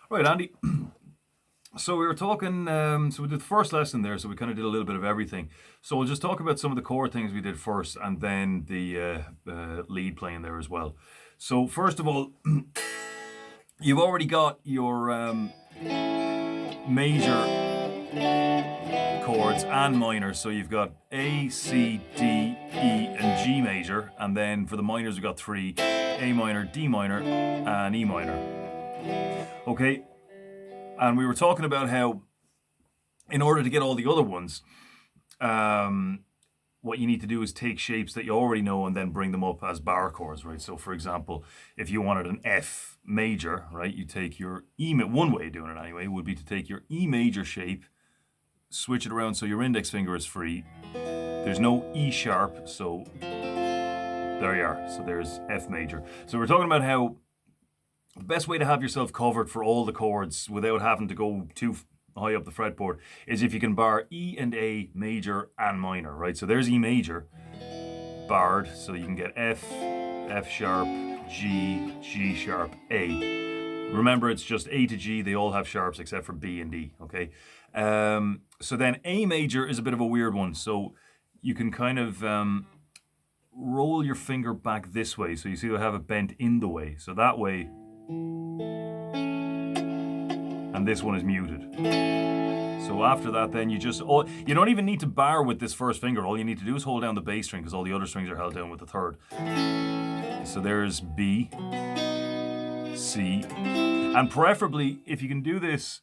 Right, Andy. So we were talking. So we did the first lesson there. So we kind of did a little bit of everything. So we'll just talk about some of the core things we did first, and then the lead playing there as well. So first of all, you've already got your major chords and minors. So you've got A, C, D, E, and G major, and then for the minors we've got three: A minor, D minor, and E minor. Okay, and we were talking about how in order to get all the other ones, um, what you need to do is take shapes that you already know and then bring them up as bar chords, right? So, for example, if you wanted an F major, right, you take your E. One way of doing it anyway would be to take your E major shape, switch it around so your index finger is free. There's no E sharp, so there you are. So there's F major. So we're talking about how the best way to have yourself covered for all the chords without having to go too high up the fretboard is if you can bar E and A major and minor, right? So there's E major barred, so you can get F, F sharp, G, G sharp, A. Remember, it's just A to G. They all have sharps except for B and D, okay? So then A major is a bit of a weird one. So you can kind of roll your finger back this way. So you see I have it bent in the way. So that way, and this one is muted. So after that, then you don't even need to bar with this first finger. All you need to do is hold down the bass string because all the other strings are held down with the third. So there's B, C, and preferably if you can do this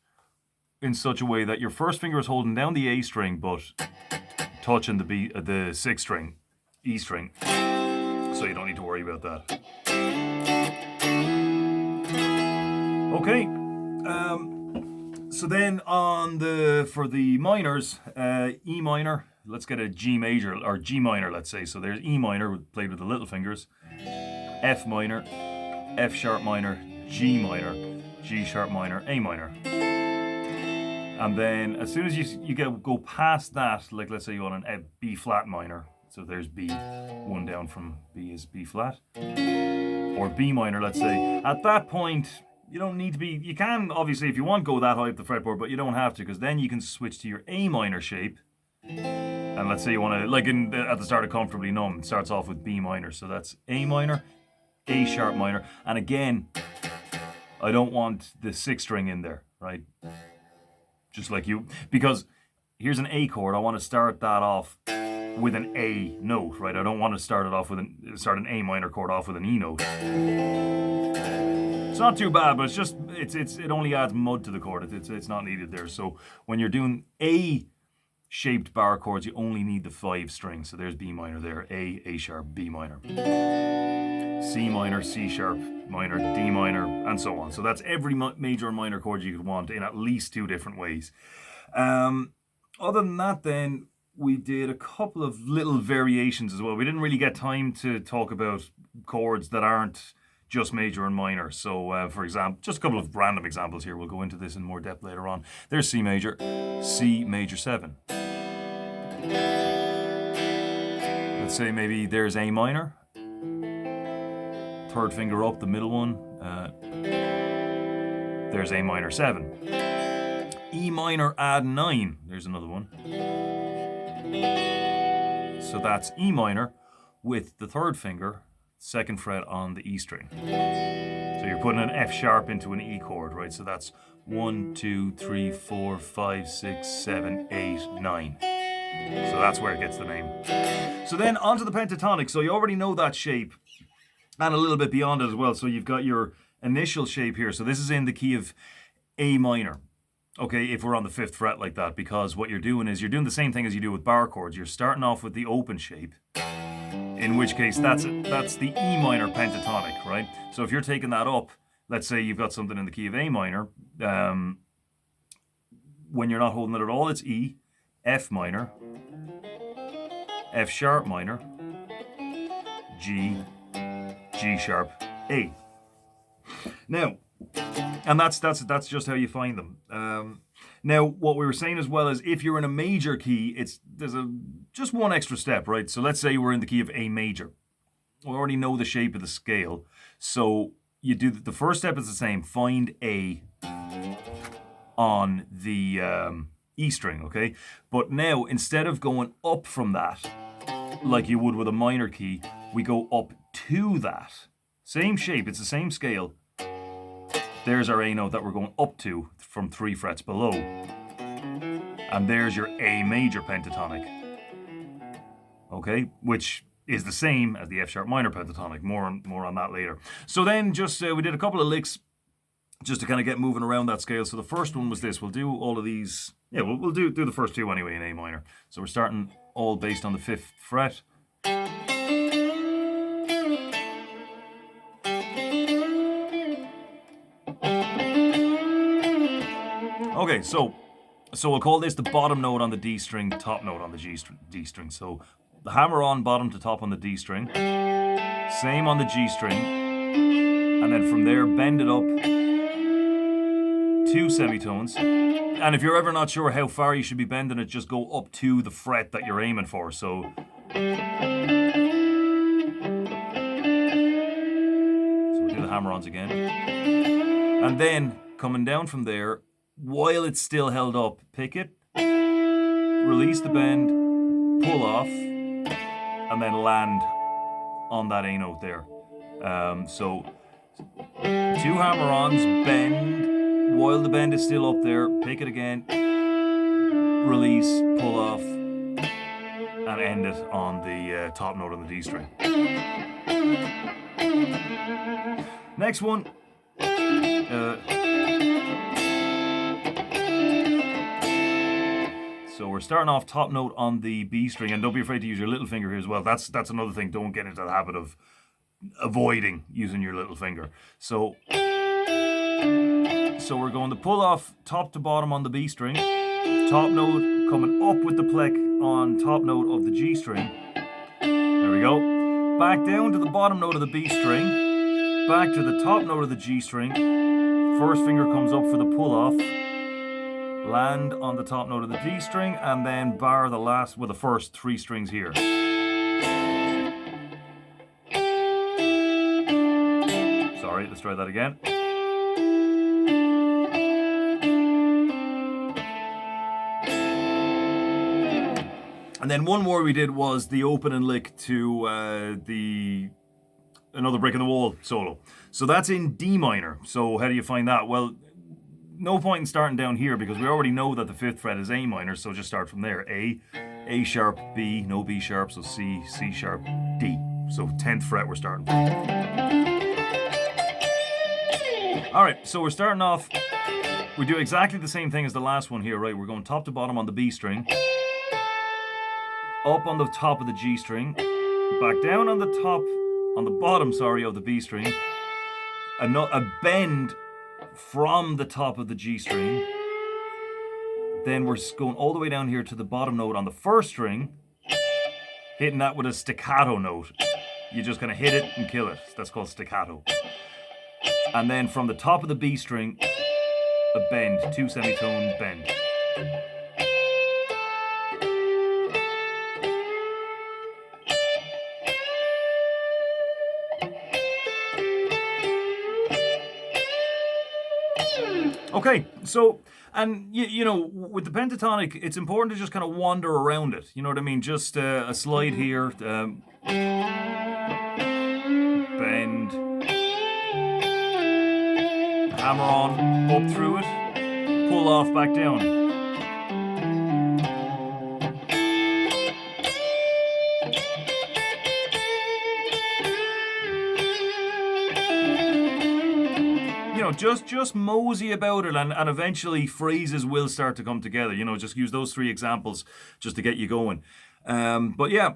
in such a way that your first finger is holding down the A string but touching the sixth string, E string. So you don't need to worry about that. Okay. So then for the minors, E minor, let's get a G major or G minor, let's say. So there's E minor played with the little fingers, F minor, F sharp minor, G minor, G sharp minor, A minor. And then as soon as you go past that, like let's say you want an B flat minor, so there's B, one down from B is B flat, or B minor, let's say. At that point, you don't need to be, you can obviously if you want go that high up the fretboard, but you don't have to because then you can switch to your A minor shape. And let's say you want to, like at the start of Comfortably Numb, it starts off with B minor. So that's A minor, A sharp minor. And again, I don't want the sixth string in there, right? Just like because here's an A chord. I want to start that off with an A note, right? I don't want to start an A minor chord off with an E note. It's not too bad, but it's just it only adds mud to the chord. It's not needed there. So when you're doing A shaped bar chords, you only need the 5 strings. So there's B minor there, A sharp, B minor, C minor, C sharp minor, D minor, and so on. So that's every major and minor chord you could want in at least 2 different ways. Other than that, then we did a couple of little variations as well. We didn't really get time to talk about chords that aren't just major and minor. So, for example, just a couple of random examples here. We'll go into this in more depth later on. There's C major 7. Let's say maybe there's A minor. Third finger up, the middle one. There's A minor 7. E minor add 9. There's another one. So that's E minor with the third finger, second fret on the E string. So you're putting an F sharp into an E chord, right? So that's 1, 2, 3, 4, 5, 6, 7, 8, 9. So that's where it gets the name. So then onto the pentatonic. So you already know that shape and a little bit beyond it as well. So you've got your initial shape here. So this is in the key of A minor. Okay, if we're on the 5th fret like that, because what you're doing is you're doing the same thing as you do with bar chords. You're starting off with the open shape, in which case that's the E minor pentatonic, right? So if you're taking that up, let's say you've got something in the key of A minor, when you're not holding it at all, it's E, F minor, F sharp minor, G, G sharp, A. Now, and that's just how you find them. Now, what we were saying as well is if you're in a major key, there's just one extra step, right? So let's say we're in the key of A major. We already know the shape of the scale. So you do the first step is the same. Find A on the E string, okay? But now, instead of going up from that, like you would with a minor key, we go up to that. Same shape, it's the same scale. There's our A note that we're going up to from 3 frets below. And there's your A major pentatonic. Okay, which is the same as the F sharp minor pentatonic. More on that later. So then just, we did a couple of licks just to kind of get moving around that scale. So the first one was this. We'll do all of these. Yeah, we'll do the first 2 anyway in A minor. So we're starting all based on the 5th fret. Okay, so we'll call this the bottom note on the D string, the top note on the D string. So the hammer on bottom to top on the D string. Same on the G string. And then from there, bend it up 2 semitones. And if you're ever not sure how far you should be bending it, just go up to the fret that you're aiming for. So we'll do the hammer-ons again. And then coming down from there, while it's still held up, pick it, release the bend, pull off, and then land on that A note there. So 2 hammer-ons, bend, while the bend is still up there, pick it again, release, pull off, and end it on the top note on the D string. Next one. So we're starting off top note on the B string, and don't be afraid to use your little finger here as well. That's another thing. Don't get into the habit of avoiding using your little finger. So we're going to pull off top to bottom on the B string, top note coming up with the pleck on top note of the G string. There we go. Back down to the bottom note of the B string, back to the top note of the G string. First finger comes up for the pull off, land on the top note of the D string, and then bar the last with the first 3 strings here. Sorry, let's try that again. And then one more we did was the opening lick to Another Brick in the Wall solo. So that's in D minor. So how do you find that? Well, no point in starting down here because we already know that the 5th fret is A minor, so just start from there. A sharp, B, no B sharp, so C, C sharp, D. So 10th fret we're starting from. All right, so we're starting off, we do exactly the same thing as the last one here, right? We're going top to bottom on the B string, up on the top of the G string, back down on the bottom, of the B string, a bend from the top of the G string, then we're going all the way down here to the bottom note on the 1st string, hitting that with a staccato note. You just kind of hit it and kill it. That's called staccato. And then from the top of the B string, a bend, 2 semitone bend. Okay, so, and you know, with the pentatonic, it's important to just kind of wander around it. You know what I mean? Just a slide here, bend, hammer on, up through it, pull off, back down. You know, just mosey about it, and eventually phrases will start to come together. You know, just use those 3 examples just to get you going. But yeah,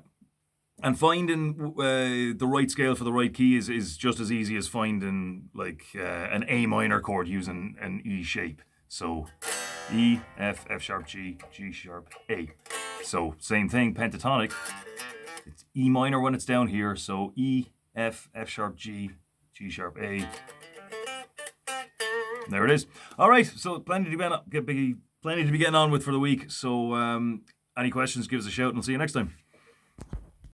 and finding the right scale for the right key is just as easy as finding like an A minor chord using an E shape. So E, F, F sharp, G, G sharp, A. So same thing, pentatonic. It's E minor when it's down here. So E, F, F sharp, G, G sharp, A. There it is. All right, so plenty to be getting on with for the week. So any questions, give us a shout and we'll see you next time.